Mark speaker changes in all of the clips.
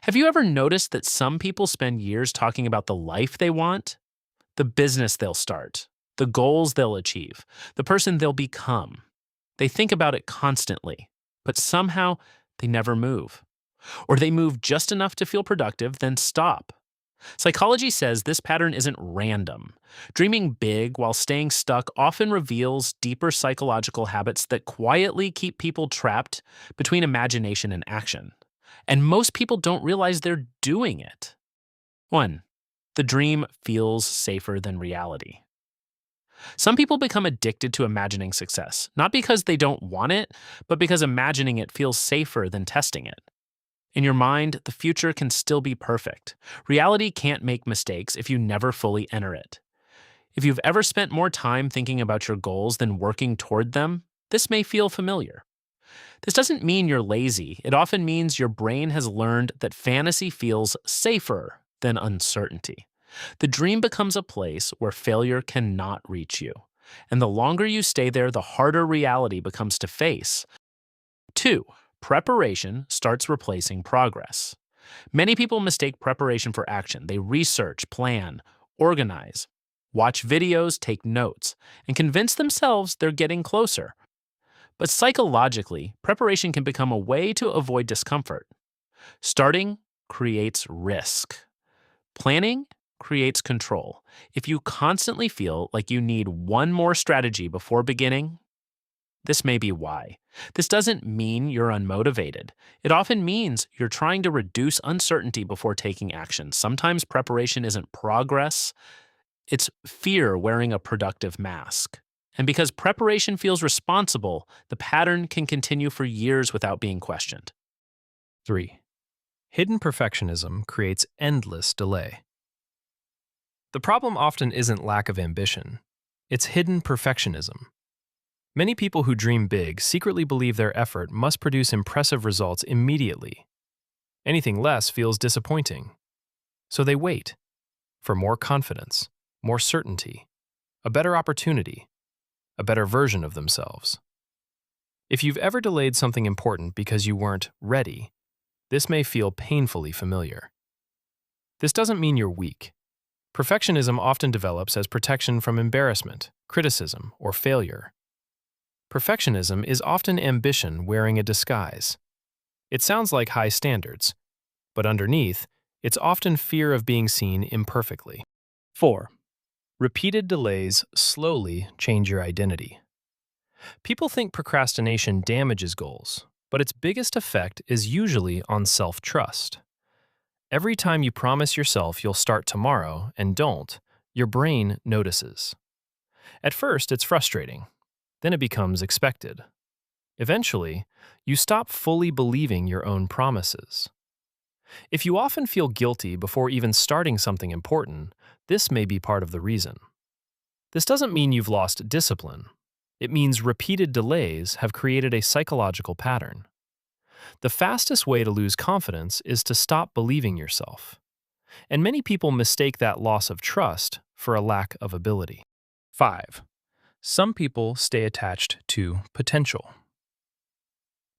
Speaker 1: Have you ever noticed that some people spend years talking about the life they want, the business they'll start, the goals they'll achieve, the person they'll become? They think about it constantly, but somehow they never move. Or they move just enough to feel productive, then stop. Psychology says this pattern isn't random. Dreaming big while staying stuck often reveals deeper psychological habits that quietly keep people trapped between imagination and action. And most people don't realize they're doing it. 1. The dream feels safer than reality. Some people become addicted to imagining success, not because they don't want it, but because imagining it feels safer than testing it. In your mind, the future can still be perfect. Reality can't make mistakes if you never fully enter it. If you've ever spent more time thinking about your goals than working toward them, this may feel familiar. This doesn't mean you're lazy. It often means your brain has learned that fantasy feels safer than uncertainty. The dream becomes a place where failure cannot reach you. And the longer you stay there, the harder reality becomes to face. 2. Preparation starts replacing progress. Many people mistake preparation for action. They research, plan, organize, watch videos, take notes, and convince themselves they're getting closer. But psychologically, preparation can become a way to avoid discomfort. Starting creates risk. Planning creates control. If you constantly feel like you need one more strategy before beginning, this may be why. This doesn't mean you're unmotivated. It often means you're trying to reduce uncertainty before taking action. Sometimes preparation isn't progress, it's fear wearing a productive mask. And because preparation feels responsible, the pattern can continue for years without being questioned.
Speaker 2: 3. Hidden perfectionism creates endless delay. The problem often isn't lack of ambition, it's hidden perfectionism. Many people who dream big secretly believe their effort must produce impressive results immediately. Anything less feels disappointing. So they wait for more confidence, more certainty, a better opportunity, a better version of themselves. If you've ever delayed something important because you weren't ready, this may feel painfully familiar. This doesn't mean you're weak. Perfectionism often develops as protection from embarrassment, criticism, or failure. Perfectionism is often ambition wearing a disguise. It sounds like high standards, but underneath, it's often fear of being seen imperfectly. 4. Repeated delays slowly change your identity. People think procrastination damages goals, but its biggest effect is usually on self-trust. Every time you promise yourself you'll start tomorrow and don't, your brain notices. At first, it's frustrating. Then it becomes expected. Eventually, you stop fully believing your own promises. If you often feel guilty before even starting something important, this may be part of the reason. This doesn't mean you've lost discipline. It means repeated delays have created a psychological pattern. The fastest way to lose confidence is to stop believing yourself. And many people mistake that loss of trust for a lack of ability. 5. Some people stay attached to potential.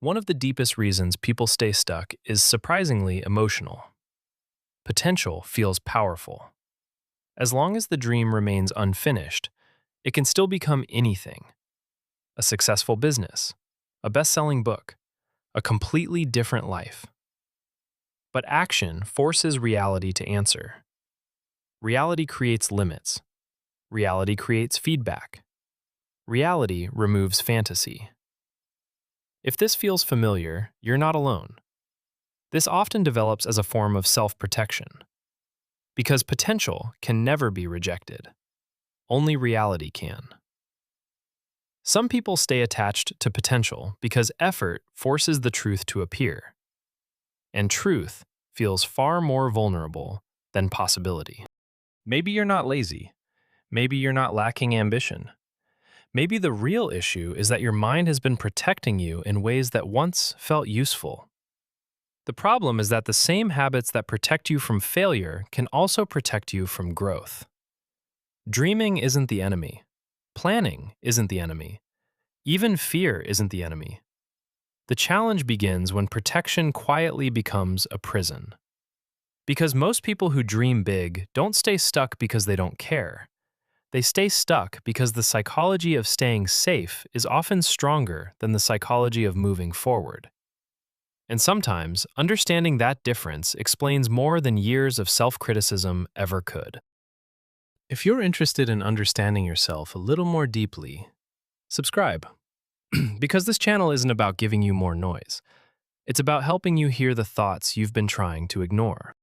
Speaker 2: One of the deepest reasons people stay stuck is surprisingly emotional. Potential feels powerful. As long as the dream remains unfinished, it can still become anything. A successful business, a best-selling book, a completely different life. But action forces reality to answer. Reality creates limits. Reality creates feedback. Reality removes fantasy. If this feels familiar, you're not alone. This often develops as a form of self-protection. Because potential can never be rejected. Only reality can. Some people stay attached to potential because effort forces the truth to appear. And truth feels far more vulnerable than possibility. Maybe you're not lazy. Maybe you're not lacking ambition. Maybe the real issue is that your mind has been protecting you in ways that once felt useful. The problem is that the same habits that protect you from failure can also protect you from growth. Dreaming isn't the enemy. Planning isn't the enemy. Even fear isn't the enemy. The challenge begins when protection quietly becomes a prison. Because most people who dream big don't stay stuck because they don't care. They stay stuck because the psychology of staying safe is often stronger than the psychology of moving forward. And sometimes, understanding that difference explains more than years of self-criticism ever could. If you're interested in understanding yourself a little more deeply, subscribe. Because this channel isn't about giving you more noise. It's about helping you hear the thoughts you've been trying to ignore.